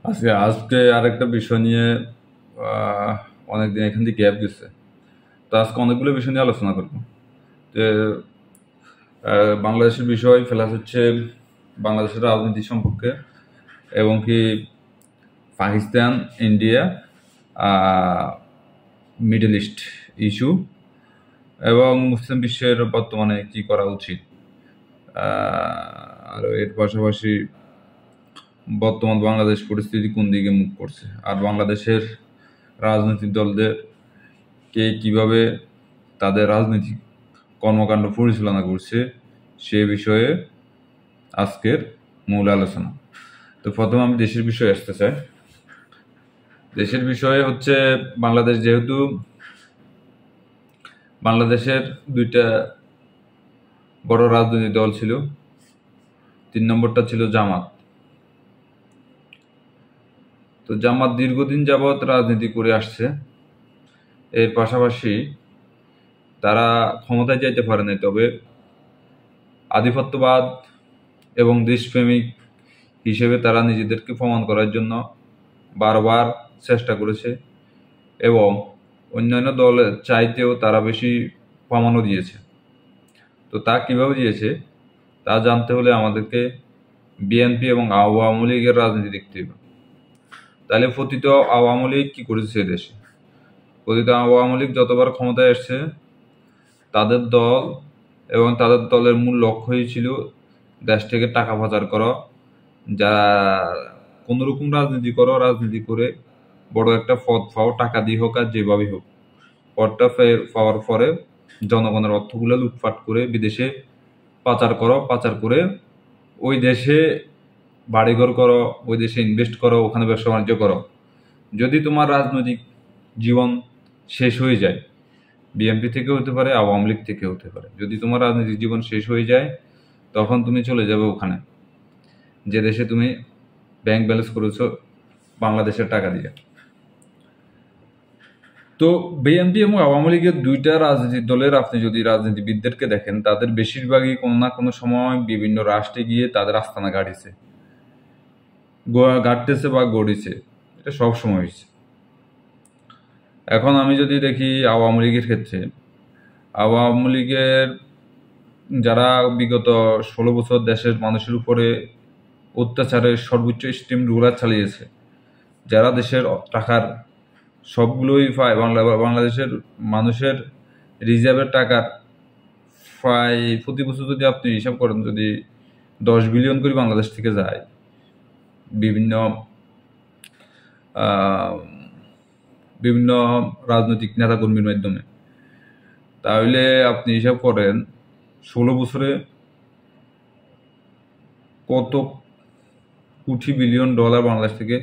আজকে আজকে আরেকটা বিষয় নিয়ে আহ, অনেকদিন এখান থেকে গ্যাপ গেছে। তো আজকে অনেকগুলো বিষয় নিয়ে আলোচনা করবো। যে বাংলাদেশের বিষয় প্লাস হচ্ছে বাংলাদেশের রাজনীতি সম্পর্কে, এবং কি Pakistan, India, middle east issue, এবং মুসলিম বিশ্বের বর্তমানে কি করা উচিত। আর এর পাশাপাশি বর্তমান বাংলাদেশ পরিস্থিতি কোন দিকে মুখ করছে, আর বাংলাদেশের রাজনৈতিক দলদের কে কিভাবে তাদের রাজনৈতিক কর্মকাণ্ড পরিচালনা করছে সে বিষয়ে আজকের মূল আলোচনা। তো প্রথমে আমি দেশের বিষয়ে আসতে চাই। দেশের বিষয়ে হচ্ছে বাংলাদেশ, যেহেতু বাংলাদেশের দুইটা বড় রাজনৈতিক দল ছিল। 3 নম্বরটা ছিল জামাত। তো জামাত দীর্ঘদিন যাবৎ রাজনীতি করে আসছে। এর পাশাপাশি তারা ক্ষমতায় যাইতে পারে নাই, তবে আধিপত্যবাদ এবং দেশপ্রেমিক হিসেবে তারা নিজেদেরকে প্রমাণ করার জন্য বারবার চেষ্টা করেছে, এবং অন্যান্য দলের চাইতেও তারা বেশি প্রমাণও দিয়েছে। তো তা কিভাবে দিয়েছে তা জানতে হলে আমাদেরকে বিএনপি এবং আওয়ামী লীগের রাজনীতি দেখতে হবে। তাহলে পতিত আওয়ামী লীগ কি করেছে দেশে? পতিত আওয়ামী লীগ যতবার ক্ষমতায় এসছে, তাদের দল এবং তাদের দলের মূল লক্ষ্যই ছিল দেশ থেকে টাকা পাচার করা। যা কোনোরকম রাজনীতি করো, রাজনীতি করে বড় একটা পদ পাও, টাকা দিয়ে হোক আর যেভাবেই হোক, পদটা পাওয়ার পরে জনগণের অর্থগুলো লুটপাট করে বিদেশে পাচার করো, পাচার করে ওই দেশে বাড়িঘর করো, ওই দেশে ইনভেস্ট করো, ওখানে ব্যবসা বাণিজ্য করো। যদি তোমার রাজনৈতিক জীবন শেষ হয়ে যায়, বিএনপি থেকে হতে পারে, আওয়ামী লীগ থেকে হতে পারে, যদি তোমার রাজনৈতিক জীবন শেষ হয়ে যায়, তখন তুমি চলে যাবে ওখানে যে দেশে তুমি ব্যাংক ব্যালেন্স করেছো বাংলাদেশের টাকা দিয়ে। তো বিএনপি এবং আওয়ামী লীগের দুইটা রাজনৈতিক দলের আপনি যদি রাজনীতিবিদদেরকে দেখেন, তাদের বেশিরভাগই কোনো না কোনো সময় বিভিন্ন রাষ্ট্রে গিয়ে তাদের আস্তানা গাড়িছে, গাড়তেছে বা গড়িছে। এটা সব সময় হয়েছে। এখন আমি যদি দেখি আওয়ামী লীগের ক্ষেত্রে, আওয়ামী লীগের যারা বিগত 16 বছর দেশের মানুষের উপরে অত্যাচারের সর্বোচ্চ স্ট্রিম রুলার চালিয়েছে, যারা দেশের টাকার সবগুলোই পায়, বাংলাদেশের মানুষের রিজার্ভের টাকার প্রায় প্রতি বছর যদি আপনি হিসাব করেন, যদি 10 বিলিয়ন করে বাংলাদেশ থেকে যায় বিভিন্ন আহ, বিভিন্ন রাজনৈতিক নেতাকর্মীর মাধ্যমে, তাহলে আপনি হিসাব করেন 16 বছরে কত কোটি বিলিয়ন ডলার বাংলাদেশ থেকে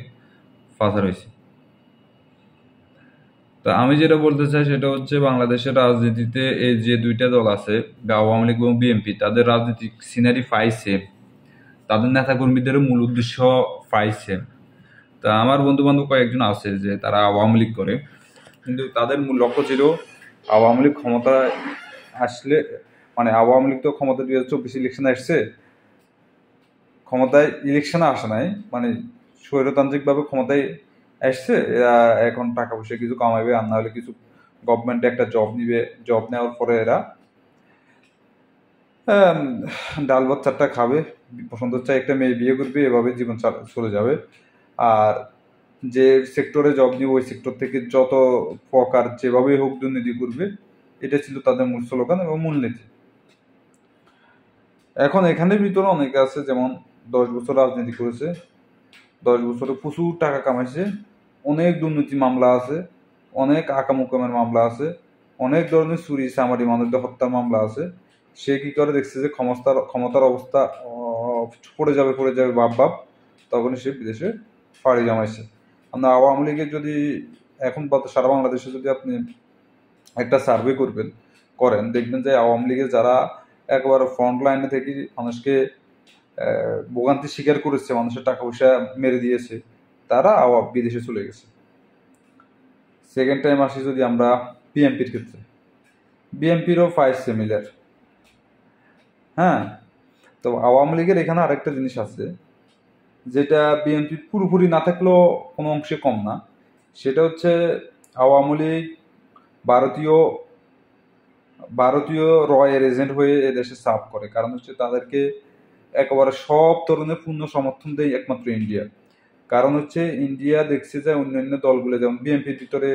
পাচার হয়েছে। তা আমি যেটা বলতে চাই সেটা হচ্ছে, বাংলাদেশের রাজনীতিতে এই যে দুইটা দল আছে, আওয়ামী লীগ এবং বিএনপি, তাদের রাজনৈতিক সিনারি পাইছে, তাদের নেতাকর্মীদের মূল উদ্দেশ্য পাইছে। তা আমার বন্ধু বান্ধব কয়েকজন আছে যে তারা আওয়ামী লীগ করে, কিন্তু তাদের মূল লক্ষ্য ছিল আওয়ামী লীগ ক্ষমতায় আসলে, মানে আওয়ামী লীগ তো ক্ষমতা 2024 ইলেকশনে আসছে, ক্ষমতায় ইলেকশনে আসে নাই, মানে স্বৈরতান্ত্রিকভাবে ক্ষমতায় আসছে। এরা এখন টাকা পয়সা কিছু কামাইবে, আর না হলে কিছু গভর্নমেন্টে একটা জব নিবে, জব নেওয়ার পরে এরা আম, ডাল ভাত চারটা খাবে, পছন্দ হচ্ছে একটা মেয়ে বিয়ে করবে, এভাবে জীবন চলে যাবে। আর যে সেক্টরে জব নিবে ওই সেক্টর থেকে যত প্রকার যেভাবে হোক দুর্নীতি করবে, এটা ছিল তাদের মূল স্লোগান এবং মূলনীতি। এখন এখানের ভিতরে অনেকে আছে, যেমন 10 বছর রাজনীতি করেছে, 10 বছরে প্রচুর টাকা কামাইছে, অনেক দুর্নীতি মামলা আছে, অনেক আকামুকামের মামলা আছে, অনেক ধরনের চুরি চামারি মানুষদের হত্যার মামলা আছে। সে কি করে দেখছে যে ক্ষমতার অবস্থা পড়ে যাবে ভাব, তখনই সে বিদেশে পাড়ি জমাইছে। আপনার আওয়ামী লীগের যদি এখন সারা বাংলাদেশে যদি আপনি একটা সার্ভে করেন, দেখবেন যে আওয়ামী লীগের যারা একেবারে ফ্রন্ট লাইনে থেকে মানুষকে ভোগান্তি স্বীকার করেছে, মানুষের টাকা পয়সা মেরে দিয়েছে, তারা বিদেশে চলে গেছে। সেকেন্ড টাইম আসি যদি আমরা বিএনপির ক্ষেত্রে, বিএনপিরও ফাইভ সিমিলার। হ্যাঁ, তো আওয়ামী লীগের এখানে আরেকটা জিনিস আছে, যেটা বিএনপি পুরোপুরি না থাকলেও কোনো অংশে কম না, সেটা হচ্ছে আওয়ামী লীগ ভারতীয় ভারতীয় রয়ের এজেন্ট হয়ে এদেশে সার্ভ করে। কারণ হচ্ছে তাদেরকে একেবারে সব ধরনের পূর্ণ সমর্থন দেয় একমাত্র ইন্ডিয়া। কারণ হচ্ছে ইন্ডিয়া দেখছে যে অন্যান্য দলগুলো যেমন বিএনপির ভিতরে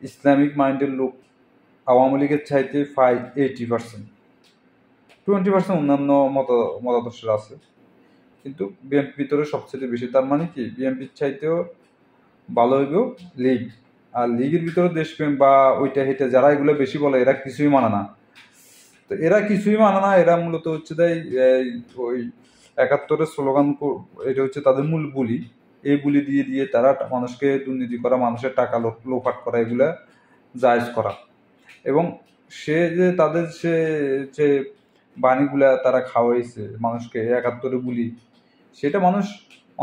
ইসলামিক মাইন্ডের লোক আওয়ামী লীগের চাইতে 80%, 20% অন্যান্য মতাদর্শের আছে, কিন্তু বিএনপির ভিতরে সবচেয়ে বেশি। তার মানে কি বিএনপির চাইতেও ভালো হইব লীগ। আর লীগের ভিতরে দেশপ্রেম বা ওইটা হেঁটে যারা এগুলো বেশি বলে এরা কিছুই মানে না। তো এরা কিছুই মানে না, এরা মূলত হচ্ছে ওই 71-এর স্লোগান, এটা হচ্ছে তাদের মূল বুলি। এই বুলি দিয়ে দিয়ে তারা মানুষকে দুর্নীতি করা, মানুষের টাকা লোপাট করা, এগুলা জায়েজ করা। এবং সে যে তাদের যে বাণীগুলা তারা খাওয়াইছে মানুষকে 71-এর বুলি, সেটা মানুষ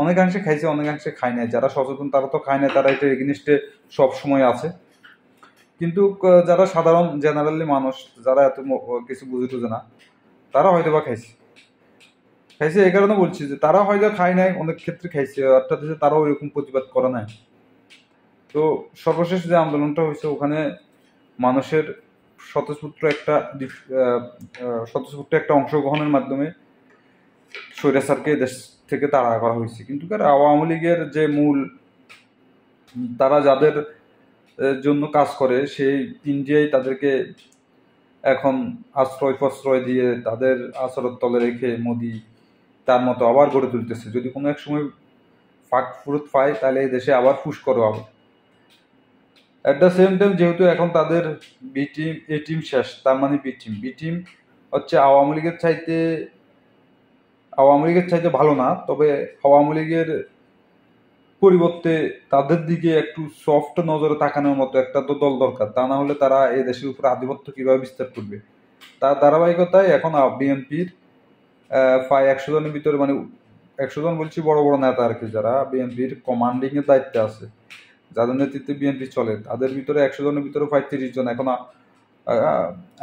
অনেকাংশে খাইছে, অনেকাংশে খায় নাই। যারা সচেতন তারা তো খায় নাই, তারা এটা এগেনিস্টে সবসময় আছে। কিন্তু যারা সাধারণ জেনারেলি মানুষ, যারা এত কিছু বুঝে টুঝে না, তারা হয়তো বা খাইছে। এই কারণে বলছি যে তারা হয়তো খায় নাই, অনেক ক্ষেত্রে খাইছে, অর্থাৎ তারাও এরকম প্রতিবাদ করে নাই। তো সর্বশেষ যে আন্দোলনটা হয়েছে ওখানে মানুষের স্বতঃস্ফূর্ত একটা অংশগ্রহণের মাধ্যমে স্বৈরাচারকে দেশ থেকে তাড়া করা হয়েছে। কিন্তু আওয়ামী লীগের যে মূল, তারা যাদের জন্য কাজ করে, সেই ইন্ডিয়ায় তাদেরকে এখন আশ্রয় প্রশ্রয় দিয়ে তাদের আশ্রয়ের তলে রেখে মোদি তার মতো আবার গড়ে তুলতেছে। যদি কোনো এক সময় ফাঁক ফুরুত পায় তাহলে এই দেশে আবার ফুস করো হবে। অ্যাট দ্য সেম টাইম যেহেতু এখন তাদের বি টিম এ টিম শেষ, তার মানে বি টিম হচ্ছে আওয়ামী লীগের চাইতে ভালো না, তবে আওয়ামী লীগের পরিবর্তে তাদের দিকে একটু সফট নজরে তাকানোর মতো একটা তো দল দরকার। তা না হলে তারা এই দেশের উপর আধিপত্য কিভাবে বিস্তার করবে। তার ধারাবাহিকতায় এখন বিএনপির প্রায় 100 জনের ভিতরে, মানে 100 জন বলছি বড় বড় নেতা আর কি, যারা বিএনপির কমান্ডিং এর দায়িত্বে আছে, যাদের নেতৃত্বে বিএনপি চলে, তাদের ভিতরে 100 জনের ভিতরে প্রায় 30 জন এখন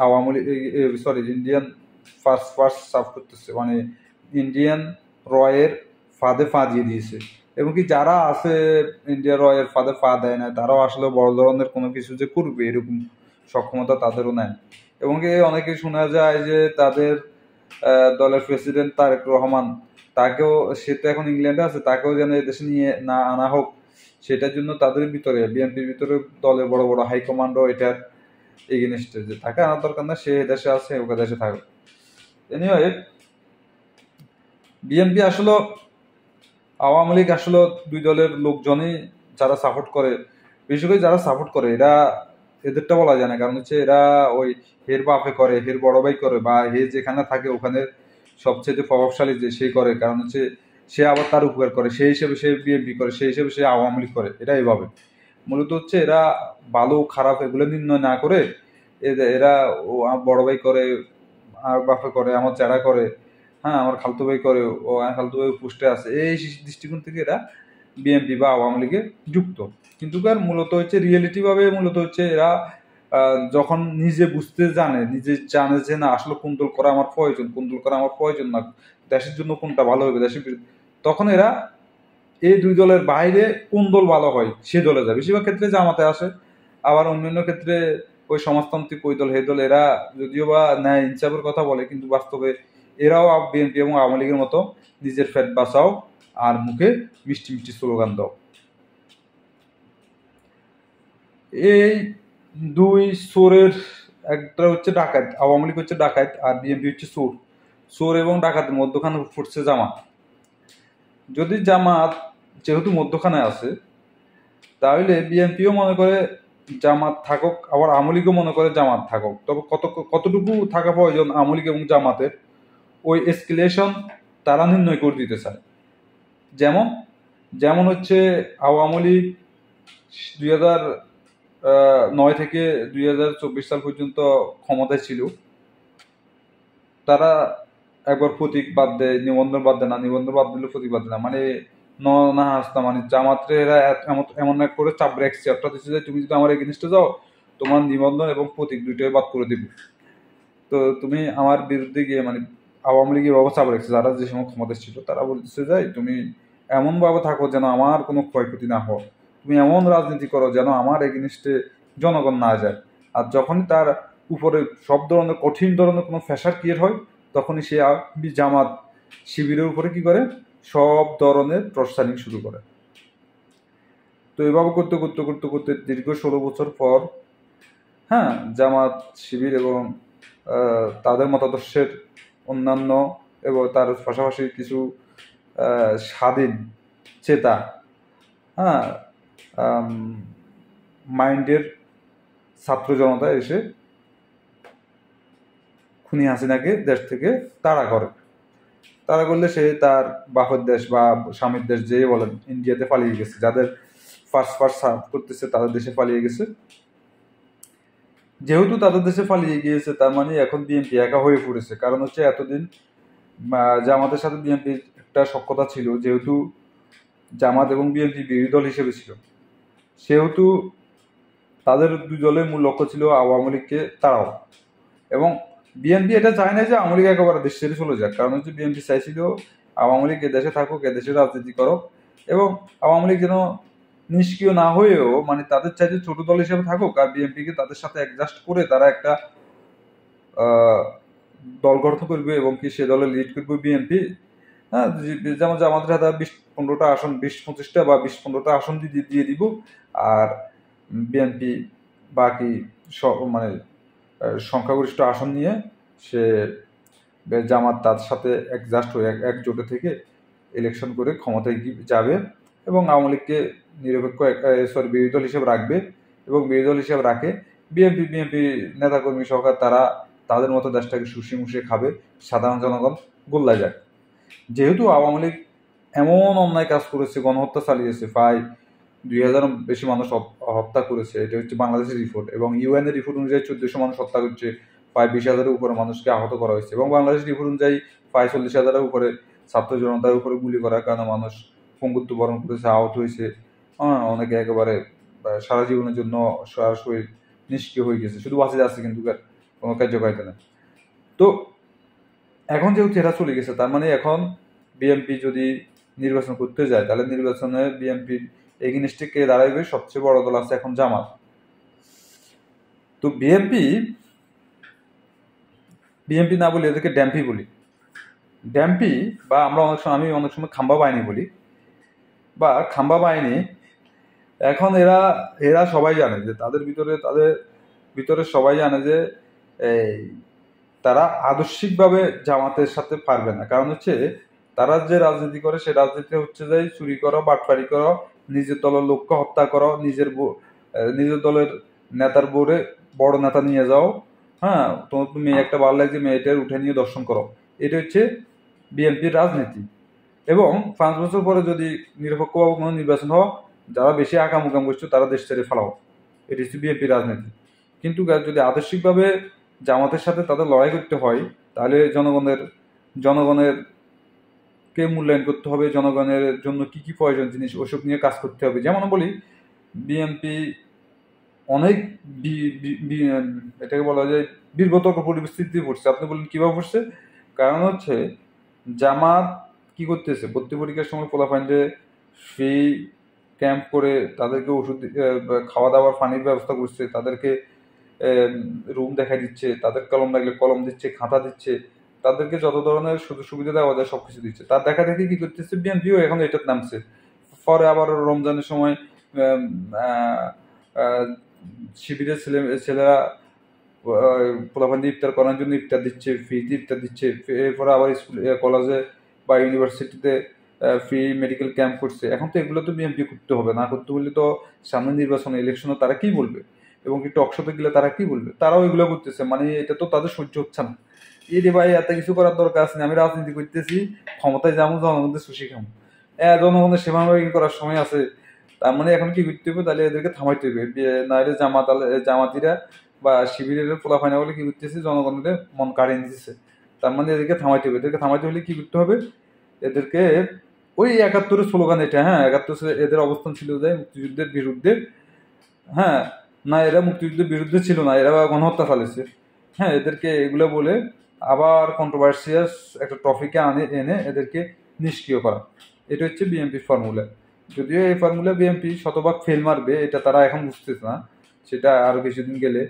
Awami League Indian first serve করতেছে, মানে ইন্ডিয়ান রয়ের ফাঁদে পা দিয়ে দিয়েছে। এবং কি যারা আছে ইন্ডিয়া রয়ের ফাঁদে পা দেয় না, তারাও আসলে বড় ধরনের কোনো কিছু যে করবে এরকম সক্ষমতা তাদেরও নেয়। এবং কি অনেকে শোনা যায় যে তাদের দলের প্রেসিডেন্ট তারেক রহমান, তাকেও, সে তো এখন ইংল্যান্ডে আছে, তাকেও যেন এদেশে নিয়ে না আনা হোক, সেটার জন্য তাদের ভিতরে বিএনপির ভিতরে দলের বড় বড় হাইকমান্ডও এটার এগেনিস্টে, যে তাকে আনার দরকার না, সে দেশে আছে, ওকে দেশে থাকবে। এনিওয়ে, বিএনপি আসলে আওয়ামী লীগ আসলে দুই দলের লোকজনই যারা সাপোর্ট করে, বিশেষ করে যারা সাপোর্ট করে, এদেরটা বলা যায় না। কারণ হচ্ছে এরা ওই হের বাপে করে, হের বড় ভাই করে, বা হে যেখানে থাকে ওখানে সবচেয়ে প্রভাবশালী যে সে করে। কারণ হচ্ছে সে আবার তার উপকার করে, সেই হিসেবে সে বিএনপি করে, সেই হিসেবে সে আওয়ামী লীগ করে। এটা এইভাবে মূলত হচ্ছে এরা ভালো খারাপ এগুলো নির্ণয় না করে এরা বড় ভাই করে, আর বাপে করে, আমার চেড়া করে, হ্যাঁ আমার খালতু ভাই করে, ও খালতু ভাই পোস্টে আছে, এই দৃষ্টিকোণ থেকে এরা বিএনপি বা আওয়ামী লীগে যুক্ত। কিন্তু মূলত হচ্ছে রিয়েলিটি ভাবে মূলত হচ্ছে এরা যখন নিজে বুঝতে নিজে জানে যে না আসলে কোন দল করা আমার প্রয়োজন, কোন দল করা আমার প্রয়োজন না, দেশের জন্য কোনটা ভালো হবে, তখন এরা এই দুই দলের বাইরে কোন দল ভালো হয় সে দলে যায়। বেশিরভাগ ক্ষেত্রে জামাতে আসে, আবার অন্যান্য ক্ষেত্রে ওই সমাজতান্ত্রিক ওই দল হে দল, এরা যদিও বা ন্যায় ইনসাফের কথা বলে, কিন্তু বাস্তবে এরাও বিএনপি এবং আওয়ামী লীগের মতো নিজের ফ্যাট বাঁচাও আর মুখে মিষ্টি মিষ্টি স্লোগান দাও। এই দুই চোরের, একটা হচ্ছে ডাকাত, আওয়ামী লীগ হচ্ছে ডাকাত আর বিএনপি হচ্ছে চোর এবং ডাকাতের মধ্যখানে ফুটছে জামাত। যদি জামাত যেহেতু মধ্যখানে আছে, তাহলে বিএনপিও মনে করে জামাত থাকুক, আবার আওয়ামী লীগও মনে করে জামাত থাকুক। তবে কতটুকু থাকা প্রয়োজন আওয়ামী লীগ এবং জামাতের, ওই এসকেলেশন তারা নির্ণয় করে দিতে চায়। যেমন হচ্ছে আওয়ামী লীগ 2009 থেকে 2024 সাল পর্যন্ত ক্ষমতায় ছিল, তারা একবার প্রতীক বাদ দেয়, নিবন্ধন বাদ দেয় না, নিবন্ধন বাদ দিলে প্রতীক বাদ দেয় না, মানে না হাসতা, মানে জামাতে এরা এমন এক করে চাপ রাখছে, অর্থাৎ হচ্ছে যে তুমি যদি আমার এগেনিস্টে যাও, তোমার নিবন্ধন এবং প্রতীক দুইটাই বাদ করে দিবে। তো তুমি আমার বিরুদ্ধে গিয়ে, মানে আওয়ামী লীগ এভাবে চাপ রেখেছে, যারা যে সময় ক্ষমতা ছিল তারা বলতেছে যে তুমি এমনভাবে থাকো যেন আমার কোনো ক্ষয়ক্ষতি না হয়, তুমি এমন রাজনীতি করো যেন আমার এগেনিস্টে জনগণ না যায়। আর যখনই তার উপরে সব ধরনের কঠিন ধরনের কোনো প্রেশার ক্রিয়েট হয়, তখনই সে জামাত শিবিরের উপরে কি করে, সব ধরনের প্রশ্বাসনিং শুরু করে। তো এভাবে করতে করতে করতে করতে দীর্ঘ 16 বছর পর জামাত শিবির এবং তাদের মতাদর্শের অন্যান্য এবং তার পাশাপাশি কিছু স্বাধীন চেতা মাইন্ডের ছাত্র জনতা এসে খুনি হাসিনাকে দেশ থেকে তাড়া করে। তাড়া করলে সে তার বাপের দেশ বা স্বামীর দেশ যেই বলেন ইন্ডিয়াতে পালিয়ে গেছে, যাদের ফার্স্ট সার্ভ করতেছে তাদের দেশে পালিয়ে গেছে। যেহেতু তাদের দেশে পালিয়ে গিয়েছে, তার মানে এখন বিএনপি একা হয়ে পড়েছে। কারণ হচ্ছে এতদিন জামাতের সাথে বিএনপির একটা সখ্যতা ছিল, যেহেতু জামাত এবং বিএনপি বিরোধী দল হিসেবে ছিল, সেহেতু তাদের দুই দলের মূল লক্ষ্য ছিল আওয়ামী লীগকে তাড়াও। এবং বিএনপি এটা চায় না যে আওয়ামী লীগ একেবারে দেশ ছেড়ে চলে যাক, কারণ হচ্ছে বিএনপি চাইছিল আওয়ামী লীগ এদেশে থাকুক, এদেশে রাজনীতি করো, এবং আওয়ামী লীগ যেন নিষ্ক্রিয় না হয়েও মানে তাদের চাইতে ছোট দল হিসেবে থাকুক, আর বিএনপিকে তাদের সাথে অ্যাডজাস্ট করে তারা একটা দল গঠন করবে এবং কি সে দলে লিড করবে বিএনপি। যেমন আমাদের হাতে 20-15টা আসন, 20-25টা বা 20-15টা আসন দিয়ে দিব, আর বিএনপি বাকি মানে সংখ্যাগরিষ্ঠ আসন নিয়ে সে জামাত তার সাথে অ্যাডজাস্ট হয়ে একজোটে থেকে ইলেকশন করে ক্ষমতায় যাবে এবং আওয়ামী লীগকে নিরপেক্ষ বিরোধী দল হিসেবে রাখবে, এবং বিরোধী দল হিসেবে রাখে বিএনপি নেতাকর্মী সরকার, তারা তাদের মতো দেশটাকে শুষে মুষে খাবে, সাধারণ জনগণ গোল্লা যায়। যেহেতু আওয়ামী লীগ এমন অন্যায় কাজ করেছে, গণহত্যা চালিয়েছে, প্রায় 2000 বেশি মানুষ হত্যা করেছে, এটা হচ্ছে বাংলাদেশের রিপোর্ট, এবং ইউএন এর রিপোর্ট অনুযায়ী 1400 মানুষ হত্যা করছে, প্রায় 20,000-এর উপরে মানুষকে আহত করা হয়েছে, এবং বাংলাদেশের রিপোর্ট অনুযায়ী প্রায় 40,000-এর উপরে ছাত্র জনতার উপরে গুলি করার কারণে মানুষ পঙ্গুত্ব বরণ করেছে, আহত হয়েছে, অনেকে একেবারে সারা জীবনের জন্য সরাসরি নিষ্ক্রিয় হয়ে গেছে, শুধু বাঁচে যাচ্ছে কিন্তু কোনো কার্যকারিতা নেই। তো এখন যেহেতু এরা চলে গেছে, তার মানে এখন বিএনপি যদি নির্বাচন করতে যায়, তাহলে নির্বাচনে বিএনপির এগেইনস্টে কে দাঁড়াইবে? সবচেয়ে বড় দল আছে এখন জামাত। তো বিএনপি না বলি, এদেরকে ড্যাম্পি বলি। ড্যাম্পি বা আমি অনেক সময় খাম্বা বাহিনী বলি, বা খাম্বা বাহিনী। এখন এরা সবাই জানে যে তাদের ভিতরে সবাই জানে যে তারা আদর্শিকভাবে জামাতের সাথে পারবে না। কারণ হচ্ছে তারা যে রাজনীতি করে, সে রাজনীতি হচ্ছে যে চুরি করো, বাটপারি করো, নিজের দলের লোককে হত্যা করো, নিজের দলের নেতার বোর্ডে বড় নেতা নিয়ে যাও, তোমার মেয়ে একটা ভালো লাগছে, মেয়েটার উঠে নিয়ে দর্শন করো। এটা হচ্ছে বিএনপির রাজনীতি। এবং 5 বছর পরে যদি নিরপেক্ষভাবে কোনো নির্বাচন হয়, যারা বেশি আকাম করছে তারা দেশ ছেড়ে ফেলাও, এটি হচ্ছে বিএনপির রাজনীতি। কিন্তু যদি আদর্শিকভাবে জামাতের সাথে তাদের লড়াই করতে হয়, তাহলে জনগণের কে মূল্যায়ন করতে হবে, জনগণের জন্য কি কি প্রয়োজন জিনিস ওসব নিয়ে কাজ করতে হবে। যেমন বলি, বিএনপি অনেক এটাকে বলা যায় বিব্রতকর পরিস্থিতি পড়ছে। আপনি বলেন কিভাবে পড়ছে? কারণ হচ্ছে জামাত কি করতেছে, ভর্তি পরীক্ষার সময় পোলাপাইনরে ফ্রি ক্যাম্প করে তাদেরকে ওষুধ, খাওয়া দাওয়ার, পানির ব্যবস্থা করছে, তাদেরকে রুম দেখা দিচ্ছে, তাদের কলম লাগলে কলম দিচ্ছে, খাতা দিচ্ছে, তাদেরকে যত ধরনের সুযোগ সুবিধা দেওয়া যায় সবকিছু দিচ্ছে। তার দেখা দেখি কি করতেছে বিএনপিও এখন এটার নামছে। পরে আবার রমজানের সময় শিবিরের ছেলেরা পোলাপানি ইফতার করার জন্য ইফতার দিচ্ছে, ফ্রিতে ইফতার দিচ্ছে। এরপরে আবার স্কুল, কলেজে বা ইউনিভার্সিটিতে ফ্রি মেডিকেল ক্যাম্প করছে। এখন তো এগুলো তো বিএনপি করতে হবে, না করতে বললে তো সামনে নির্বাচনে ইলেকশনে তারা কি বলবে, এবং কি টকশোতে গেলে তারা কি বলবে? তারাও এগুলো করতেছে, মানে এটা তো তাদের সহ্য হচ্ছে না। রে ভাই, এত কিছু করার দরকার আছে না, আমি রাজনীতি করতেছি, ক্ষমতায় যাবো, জনগণদের সুশি খাবো, জনগণের সেবা করার সময় আছে। তার মানে এখন কি করতে হবে? তাহলে এদেরকে থামাইতে হবে, নাহলে জামাতিরা বা শিবিরের পোলাফাইনা বলে কি করতেছে, জনগণের মন কাড়িয়ে নিতেছে। তার মানে এদেরকে থামাইতে হবে। এদেরকে থামাইতে হলে কি করতে হবে? এদেরকে ওই 71-এর স্লোগান এটা, 71 এদের অবস্থান ছিল যে মুক্তিযুদ্ধের বিরুদ্ধে, না এরা মুক্তিযুদ্ধের বিরুদ্ধে ছিল না, এরা গণহত্যা চালিয়েছে। এদেরকে এগুলো বলে আবার কন্ট্রোভার্সিয়াস একটা টপিকে এনে এদেরকে নিষ্ক্রিয় করা। এটা হচ্ছে বিএনপির ফর্মুলা। যদিও এই ফর্মুলা বিএনপি শতভাগ ফেল মারবে, এটা তারা এখন বুঝতেছে না, সেটা আরো কিছুদিন গেলে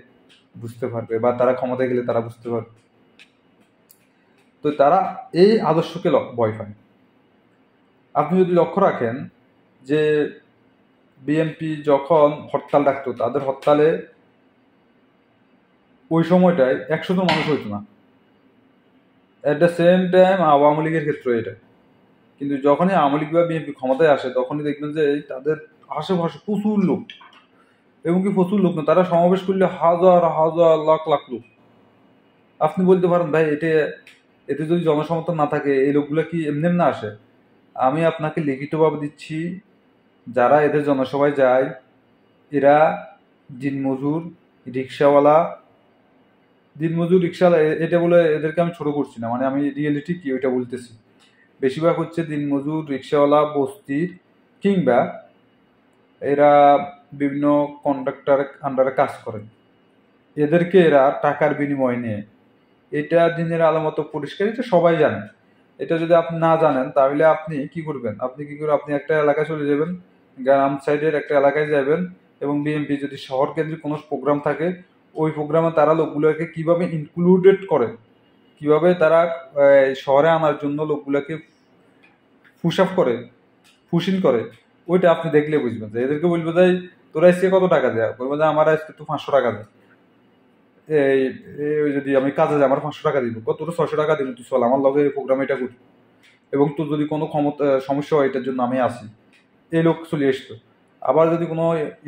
বুঝতে পারবে, বা তারা ক্ষমতায় গেলে তারা বুঝতে পারবে। তো তারা এই আদর্শকে ভয় পায়। আপনি যদি লক্ষ্য রাখেন যে বিএনপি যখন হরতাল ডাকতো, তাদের হরতালে ওই সময়টায় 100 জন মানুষ হইতো না। At the same time Awami লীগের ক্ষেত্রে এটা। কিন্তু যখনই আওয়ামী লীগ বা বিএনপি ক্ষমতায় আসে, তখনই দেখবেন যে তাদের আশেপাশে প্রচুর লোক, এবং কি প্রচুর লোক না, তারা সমাবেশ করলে হাজার হাজার লাখ লাখ লোক। আপনি বলতে পারেন ভাই এতে যদি জনসমর্থন না থাকে এই লোকগুলো কি এমনি না আসে? আমি আপনাকে লিখিতভাবে দিচ্ছি, যারা এদের জনসভায় যায় এরা দিনমজুর, রিক্সাওয়ালা, এটা বলে এদেরকে আমি ছোট করছি না, মানে আমি রিয়েলিটি কি ওইটা বলতেছি। বেশিরভাগ হচ্ছে দিনমজুর, রিক্সাওয়ালা, বস্তির, কিংবা এরা বিভিন্ন কন্ট্রাক্টর আন্ডারে কাজ করে। এদেরকে এরা টাকার বিনিময় নিয়ে, এটা দিনের আলো মতো পরিষ্কার, এটা সবাই জানে। এটা যদি আপনি না জানেন তাহলে আপনি কি করবেন? আপনি একটা এলাকায় চলে যাবেন, গ্রাম সাইডের একটা এলাকায় যাবেন, এবং বিএনপি যদি শহর কেন্দ্রিক কোনো প্রোগ্রাম থাকে, ওই প্রোগ্রামে তারা লোকগুলোকে কিভাবে ইনক্লুডেড করে, কিভাবে তারা শহরে আনার জন্য লোকগুলোকে পুশ করে, ওইটা আপনি দেখলে বুঝবেন। যে এদেরকে বলবো যে তোরা আজকে কত টাকা দেয়, বলবো যে আমার আজকে তো 500 টাকা দেয়। যদি আমি কাজে যাই আমার 500 টাকা দিব, তোর 600 টাকা দিব, তুই চল আমার লগে প্রোগ্রাম এটা করি, এবং তোর যদি কোনো সমস্যা হয় এটার জন্য আমি আসি। এই লোক চলে আসতো। আবার যদি কোনো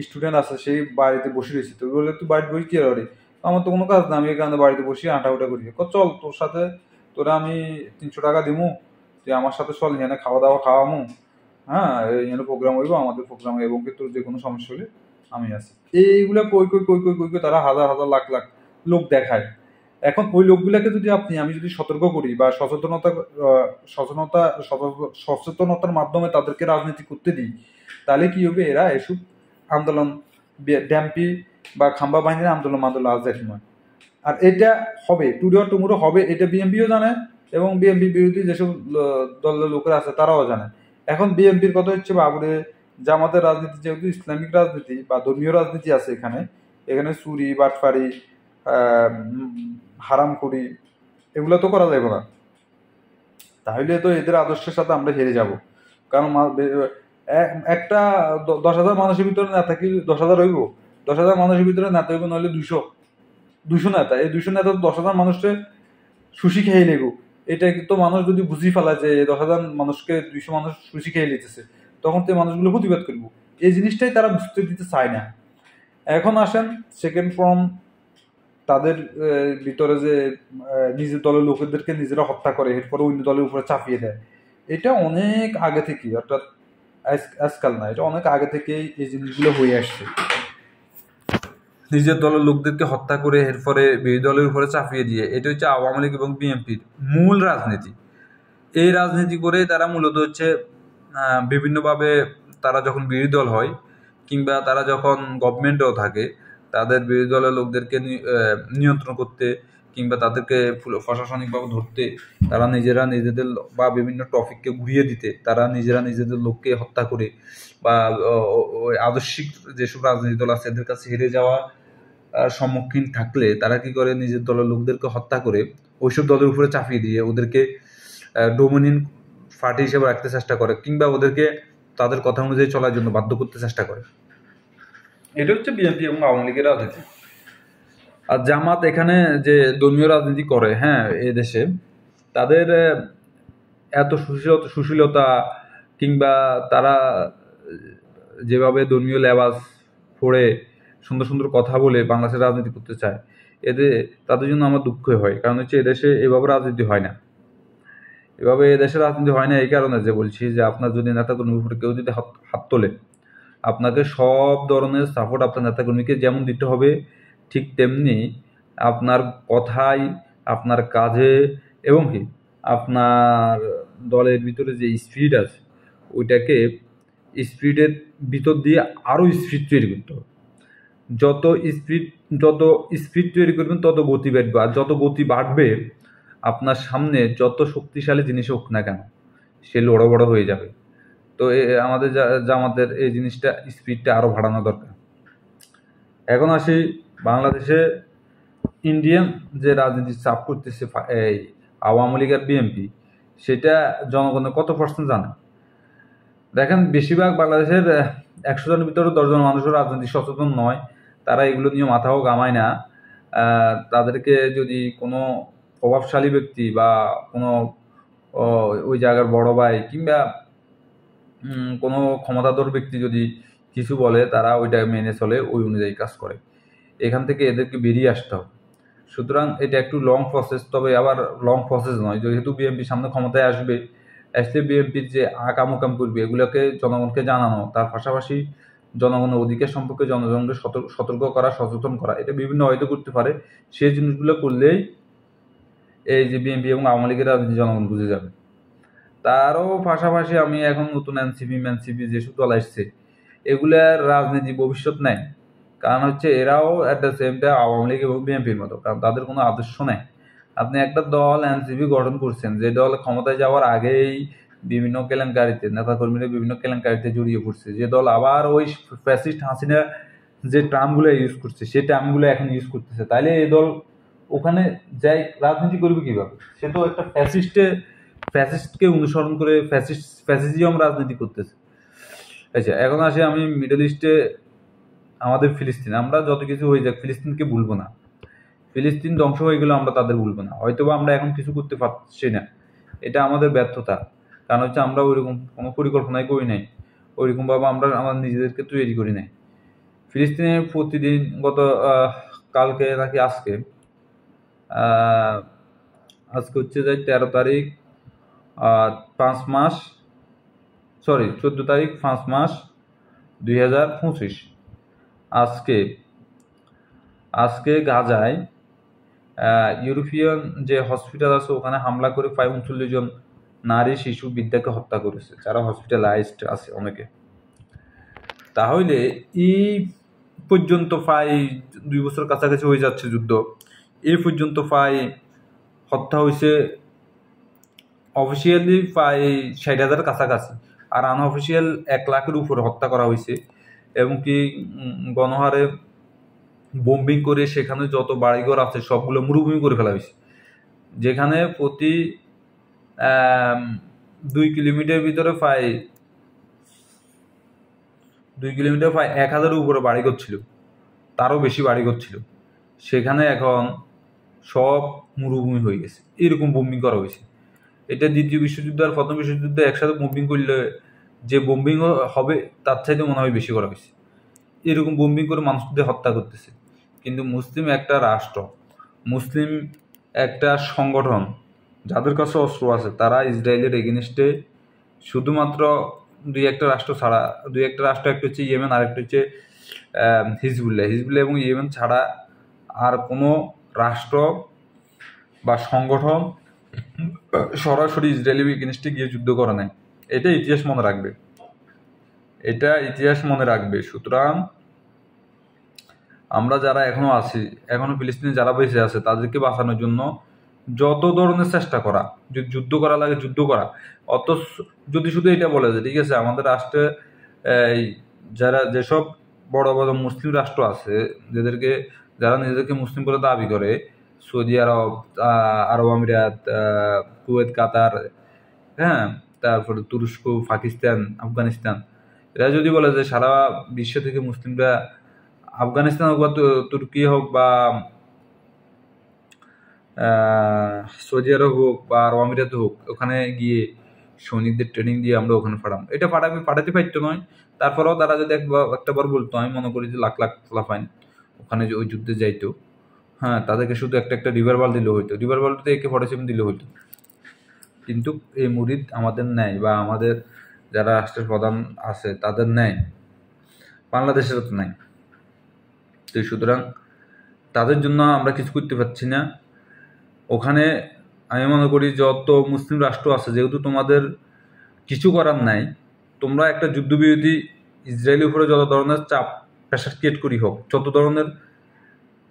স্টুডেন্ট আছে সেই বাড়িতে বসে রয়েছে, তো বলে তুই বাড়িতে বসে কি আর, আমার তো কোনো কাজ না, আমি এই কারণে বাড়িতে বসে আঁটা করি। চল তোর সাথে, তোরা আমি 300 টাকা দিমু, তুই আমার সাথে চল, এখানে খাওয়া দাওয়া খাওয়ামু, হ্যাঁ এখানে প্রোগ্রাম হইব আমাদের প্রোগ্রামে, এবং তোর যে কোনো সমস্যা হলে আমি আছি। এইগুলা কই কই কই কই কই কই তারা হাজার হাজার লাখ লাখ লোক দেখায়। এখন ওই লোকগুলাকে যদি আমি যদি সতর্ক করি বা সচেতনতার মাধ্যমে তাদেরকে রাজনীতি করতে দিই, তাহলে কি হবে? এরা এসব আন্দোলন, ড্যাম্পি বা খাম্বা বাহিনীর আন্দোলন আজ দেখি নয়। আর এটা হবে, টুডে অর টুমোরো হবে, এটা বিএনপিও জানে, এবং বিএনপি বিরোধী যেসব দলের লোকেরা আছে তারাও জানে। এখন বিএনপির কথা হচ্ছে বাবুরে, জামাতের রাজনীতি যেহেতু ইসলামিক রাজনীতি বা ধর্মীয় রাজনীতি আছে, এখানে চুরি, বাটফারি, হারামখুরি, এগুলো তো করা যাবে না। তাহলে তো এদের আদর্শের সাথে আমরা হেরে যাব। কারণ একটা 10,000 মানুষের ভিতরে নেতা কি 10,000 হইব? 10,000 মানুষের ভিতরে নেতা হইব নইলে 200 নেতা। এই 200 নেতা 10,000 মানুষকে সুশি খেয়ে নেব। এটা তো মানুষ যদি বুঝি ফেলা যে 10,000 মানুষকে 200 মানুষ সুশি খেয়ে নিতেছে, তখন তো মানুষগুলো প্রতিবাদ করবো। এই জিনিসটাই তারা বুঝতে দিতে চায় না। এখন আসেন সেকেন্ড ফর্ম, তাদের ভিতরে যে নিজের দলের লোকেদেরকে নিজেরা হত্যা করে, এরপরে অন্য দলের উপরে চাপিয়ে দেয়। এটা অনেক আগে থেকেই, অর্থাৎ আজকাল না, এটা অনেক আগে থেকেই এই জিনিসগুলো হয়ে আসছে। নিজের দলের লোকদেরকে হত্যা করে এরপরে বিরোধী দলের উপরে চাপিয়ে দিয়ে, এটা হচ্ছে আওয়ামী লীগ এবং বিএনপির মূল রাজনীতি। এই রাজনীতি করে তারা মূলত হচ্ছে বিভিন্নভাবে, তারা যখন বিরোধী দল হয় কিংবা তারা যখন গভর্নমেন্টেও থাকে, তাদের বিরোধী দলের লোকদেরকে নিয়ন্ত্রণ করতে কিংবা তাদেরকে প্রশাসনিকভাবে ধরতে, তারা নিজেরা নিজেদের বা বিভিন্ন টপিককে ঘুরিয়ে দিতে, তারা নিজেরা নিজেদের লোককে হত্যা করে, বা আদর্শিক যেসব রাজনৈতিক দল আছে এদের কাছে হেরে যাওয়া সম্মুখীন থাকলে তারা কি করে, নিজের দলের লোকদেরকে হত্যা করে ওইসব দলের উপরে চাপিয়ে দিয়ে ওদেরকে ডোমিনিয়ন পার্টি হিসেবে রাখতে চেষ্টা করে, কিংবা ওদেরকে তাদের কথা অনুযায়ী চলার জন্য বাধ্য করতে চেষ্টা করে। এটা হচ্ছে বিএনপি এবং আওয়ামী লীগের রাজনীতি। আর জামাত এখানে যে ধর্মীয় রাজনীতি করে, হ্যাঁ এ দেশে তাদের এত সুশীলতা কিংবা তারা যেভাবে ধর্মীয় লেবাস পরে সুন্দর সুন্দর কথা বলে বাংলাদেশের রাজনীতি করতে চায়, তাদের জন্য আমার দুঃখ হয়। কারণ হচ্ছে এদেশে এভাবে রাজনীতি হয় না। এদেশের রাজনীতি হয় না এই কারণে যে বলছি যে আপনার যদি নেতাকর্মীর উপরে কেউ যদি হাত তোলে, আপনাকে সব ধরনের সাপোর্ট আপনার নেতাকর্মীকে যেমন দিতে হবে, ঠিক তেমনি আপনার কথায়, আপনার কাজে, এবং কি আপনার দলের ভিতরে যে স্পিরিট আছে ওইটাকে স্পিরিটের ভিতর দিয়ে আরও স্পিড তৈরি করতে হবে। যত স্পিড তৈরি করবেন তত গতি বাড়বে, আর যত গতি বাড়বে আপনার সামনে যত শক্তিশালী জিনিস হোক না কেন সে বড় বড় হয়ে যাবে। তো আমাদের জামাতের এই জিনিসটা স্পিডটা আরও বাড়ানো দরকার। এখন আসি বাংলাদেশে ইন্ডিয়ান যে রাজনীতির চাপ করতেছে এই আওয়ামী লীগ আর বিএনপি, সেটা জনগণের কত পার্সেন্ট জানে? দেখেন, বেশিরভাগ বাংলাদেশের 100 জনের ভিতরে 10 জন মানুষও রাজনীতি সচেতন নয়, তারা এগুলো নিয়ে মাথাও ঘামায় না। তাদেরকে যদি কোনো প্রভাবশালী ব্যক্তি বা কোনো ওই জায়গার বড় ভাই কিংবা কোনো ক্ষমতাধর ব্যক্তি যদি কিছু বলে, তারা ওইটা মেনে চলে, ওই অনুযায়ী কাজ করে। এখান থেকে এদেরকে বেরিয়ে আসতে হবে। সুতরাং এটা একটু লং প্রসেস, তবে আবার লং প্রসেস নয়, যেহেতু বিএনপি সামনে ক্ষমতায় আসলে বিএনপির যে আকাম করবে এগুলোকে জনগণকে জানানো, তার পাশাপাশি জনগণের অধিকার সম্পর্কে জনগণকে সতর্ক করা, সচেতন করা, এটা বিভিন্ন হয়তো করতে পারে। সেই জিনিসগুলো করলেই এই যে বিএনপি এবং আওয়ামী লীগের রাজনীতি জনগণ বুঝে যাবে। তারও পাশাপাশি আমি এখন নতুন এনসিপি যেসব দল আসছে, এগুলার রাজনীতি ভবিষ্যৎ নেই। কারণ হচ্ছে এরাও at the same time Awami League এবং বিএনপির মতো, কারণ তাদের কোনো আদর্শ নেই। আপনি একটা দল এনসিপি গঠন করছেন, যে দল ক্ষমতায় যাওয়ার আগেই বিভিন্ন কেলেঙ্কারিতে, নেতাকর্মীরা বিভিন্ন কেলেঙ্কারিতে জড়িয়ে পড়ছে, যে দল আবার ওই ফ্যাসিস্ট হাসিনা যে টার্মগুলো ইউজ করছে সেই টার্মগুলো এখন ইউজ করতেছে, তাইলে এই দল ওখানে যাই রাজনীতি করবে কিভাবে? সে তো একটা ফ্যাসিস্টকে অনুসরণ করে ফ্যাসিজম রাজনীতি করতেছে। আচ্ছা, এখন আসি আমি মিডল ইস্টে আমাদের ফিলিস্তিন, আমরা যত কিছু হয়ে যাক ফিলিস্তিনকে ভুলবো না। ফিলিস্তিন ধ্বংস হয়ে গেলে আমরা তাদের ভুলবো না। হয়তোবা আমরা এখন কিছু করতে পারছি না, এটা আমাদের ব্যর্থতা। কারণ হচ্ছে আমরা ওইরকম কোনো পরিকল্পনাই করি নাই, ওইরকমভাবে আমরা আমার নিজেদেরকে তৈরি করি নাই। ফিলিস্তিনে প্রতিদিন কালকে নাকি আজকে হচ্ছে যে 13 তারিখ 14 তারিখ 5 মাস 2025, আজকে গাজায় ইউরোপিয়ান যে হসপিটাল আছে ওখানে হামলা করে প্রায় 39 জন নারী, শিশু, বৃদ্ধাকে হত্যা করেছে, যারা হসপিটালাইজড আছে অনেকে। তাহলে এই পর্যন্ত প্রায় 2 বছর কাছাকাছি হয়ে যাচ্ছে যুদ্ধ, এই পর্যন্ত প্রায় হত্যা হয়েছে অফিসিয়ালি প্রায় 60,000 কাছাকাছি, আর আনঅফিসিয়াল 1 লাখের উপরে হত্যা করা হয়েছে। এবং কি গণহারে বোম্বিং করে সেখানে যত বাড়িঘর আছে সবগুলো মরুভূমি করে ফেলা হয়েছে, যেখানে প্রতি 2 কিলোমিটার ভিতরে প্রায় 1,000-এর উপরে বাড়িঘর ছিল, তারও বেশি বাড়িঘর ছিল, সেখানে এখন সব মরুভূমি হয়ে গেছে। এরকম বোম্বিং করা হয়েছে। এটা দ্বিতীয় বিশ্বযুদ্ধ আর প্রথম বিশ্বযুদ্ধে একসাথে বোম্বিং করলে যে বোম্বিং হবে তার চাইতে মনে হয় বেশি করা হয়েছে। এরকম বোম্বিং করে মানুষদের হত্যা করতেছে। কিন্তু মুসলিম একটা রাষ্ট্র, মুসলিম একটা সংগঠন, যাদের কাছে অস্ত্র আছে, তারা ইসরায়েলের এগেনস্টে শুধুমাত্র 2-1টা রাষ্ট্র ছাড়া, 2-1টা রাষ্ট্র, একটা হচ্ছে ইয়েমেন আর একটা হচ্ছে হিজবুল্লাহ এবং ইয়েমেন ছাড়া আর কোনো রাষ্ট্র বা সংগঠন সরাসরি ইসরায়েলের এগেনস্টে গিয়ে যুদ্ধ করে নাই। এটা ইতিহাস মনে রাখবে। সুতরাং আমরা যারা এখনো ফিলিস্তিনে যারা বেঁচে আছে, তাদেরকে বাঁচানোর জন্য যত ধরনের চেষ্টা করা, যদি যুদ্ধ করা লাগে যুদ্ধ করা। যদি শুধু এটা বলে যে ঠিক আছে, আমাদের রাষ্ট্রে যেসব বড় বড় মুসলিম রাষ্ট্র আছে, যারা নিজেদেরকে মুসলিম বলে দাবি করে, সৌদি আরব, আরব আমিরাত, কুয়েত, কাতার, হ্যাঁ, তারপরে তুরস্ক, পাকিস্তান, আফগানিস্তান, এরা যদি বলে যে সারা বিশ্ব থেকে মুসলিমরা আফগানিস্তান হোক বা তুর্কি হোক বা সৌদি আরব হোক বা আরব আমিরাত হোক, ওখানে গিয়ে সৈনিকদের ট্রেনিং দিয়ে আমরা ওখানে এটা পাঠাতে পারতো নয়। তারপরেও তারা যদি একটাবার বলতো, আমি মনে করি যে লাখ লাখ লাফাইন ওখানে যে ওই যুদ্ধে যাইতো, হ্যাঁ, তাদেরকে শুধু একটা রিভার বল দিলে হইতো, রিভার বলটাতে AK-47 দিলে হইতো। কিন্তু এই মুরিদ আমাদের নেয়, বা আমাদের যারা রাষ্ট্রের প্রধান আছে তাদের নেয়, বাংলাদেশের তো নাই। তো সুতরাং তাদের জন্য আমরা কিছু করতে পারছি না। ওখানে আমি মনে করি যত মুসলিম রাষ্ট্র আছে, যেহেতু তোমাদের কিছু করার নাই, তোমরা একটা যুদ্ধবিরতি ইসরায়েলের উপরে যত ধরনের চাপ প্রেশার ক্রিয়েট করি হোক, যত ধরনের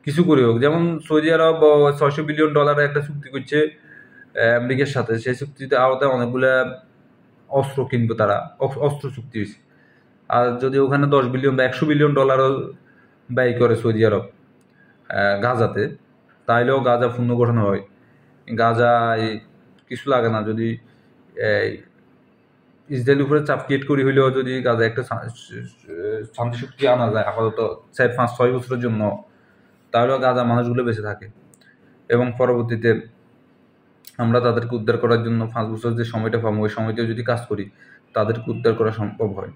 কিছু করি হোক, যেমন সৌদি আরব $600 বিলিয়ন একটা চুক্তি করছে আমেরিকার সাথে, সেই চুক্তিতে আওতায় অনেকগুলা অস্ত্র কিনবে তারা, অস্ত্র চুক্তি হয়েছে। আর যদি ওখানে 10 বিলিয়ন বা 100 বিলিয়ন ডলারও ব্যয় করে সৌদি আরব গাজাতে, তাইলেও গাজা পুনর্গঠন হয়। গাজা কিছু লাগে না, যদি ইসরায়েলের উপরে চাপ ক্রিয়েট করি হইলেও যদি গাজা একটা শান্তি চুক্তি আনা যায় আপাতত 4-5-6 বছরের জন্য, তাহলেও গাজা মানুষগুলো বেঁচে থাকে এবং পরবর্তীতে আমরা তাদেরকে উদ্ধার করার জন্য 5 বছর যে সময়টা পাবো, ওই সময়তেও যদি কাজ করি তাদেরকে উদ্ধার করা সম্ভব হয়।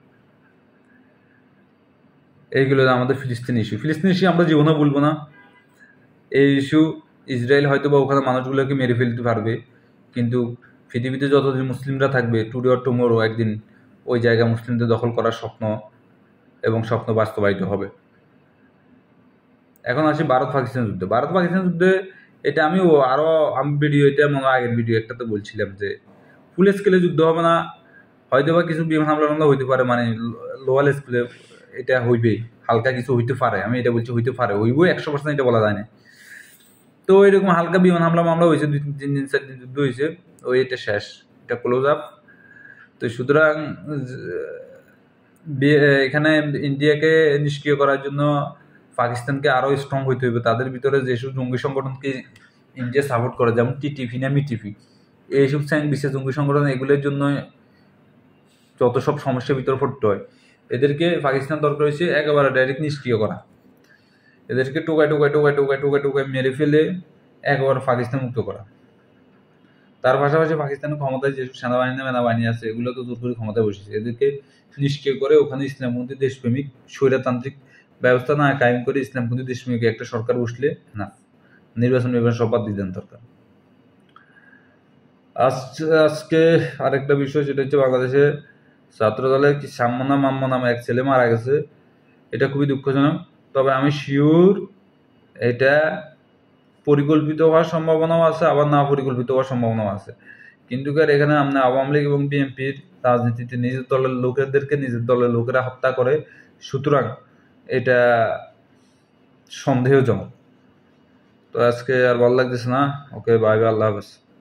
এইগুলো আমাদের ফিলিস্তিন ইস্যু আমরা জীবনে বলবো না। এই ইস্যু ইসরায়েল হয়তো বা ওখানে মানুষগুলোকে মেরে ফেলতে পারবে, কিন্তু পৃথিবীতে যতদিন মুসলিমরা থাকবে, টুডে অর টুমোরো একদিন ওই জায়গা মুসলিমদের দখল করার স্বপ্ন বাস্তবায়িত হবে। এখন আসি ভারত পাকিস্তান যুদ্ধে। এটা আমি এটা মনে আগের ভিডিও একটাতে বলছিলাম যে ফুল স্কেলে যুদ্ধ হবে না, হয়তো বা কিছু বিমান হামলা হইতে পারে, মানে লোয়াল স্কেলে এটা হইবেই, হালকা কিছু হইতে পারে, আমি এটা বলছি হইতে পারে, হইব 100% এটা বলা যায় না। তো এরকম হালকা বিমান মামলা হয়েছে, 2-3 দিন 4 দিন যুদ্ধ হয়েছে, এটা শেষ, এটা ক্লোজ আপ। তো সুতরাং এখানে ইন্ডিয়াকে নিষ্ক্রিয় করার জন্য পাকিস্তানকে আরো স্ট্রং হইতে হবে। তাদের ভিতরে যেসব জঙ্গি সংগঠনকে ইন্ডিয়া সাপোর্ট করে, যেমন টিটিপি না মিটিপি, এইসব বিশেষ জঙ্গি সংগঠন, এগুলোর জন্য যত সব সমস্যার ভিতরে পড়তে হয়, এদেরকে পাকিস্তান দরকার হয়েছে একেবারে ডাইরেক্ট নিষ্ক্রিয় করা, এদেরকে টোকায় মেরে ফেলে একেবারে পাকিস্তান মুক্ত করা। তার পাশাপাশি পাকিস্তানের ক্ষমতায় যেসব সেনাবাহিনী আছে, এগুলো তো জোর করে ক্ষমতায় বসেছে, এদেরকে নিষ্ক্রিয় করে ওখানে ইসলামপন্থী দেশপ্রেমিক স্বৈরতান্ত্রিক ব্যবস্থা না কায়েম করে ইসলামপন্থী দেশপ্রেমিক একটা সরকার বসলে না, নির্বাচন সব বাদ দিতেন সরকার। আজকে আরেকটা বিষয়, সেটা হচ্ছে বাংলাদেশে ছাত্র দলের কি মাম্মা নামে এক ছেলে মারা গেছে। এটা খুবই দুঃখজনক, তবে আমি শিওর এটা পরিকল্পিত হওয়ার সম্ভাবনাও আছে, আবার না পরিকল্পিত হওয়ার সম্ভাবনাও আছে। কিন্তু এখানে আমরা আওয়ামী লীগ এবং বিএনপির রাজনীতিতে নিজের দলের লোকেরা হত্যা করে, সুতরাং এটা সন্দেহজনক। তো আজকে আর ভালো লাগতেছে না। ওকে, বাই বাই, আল্লাহ হাফেজ।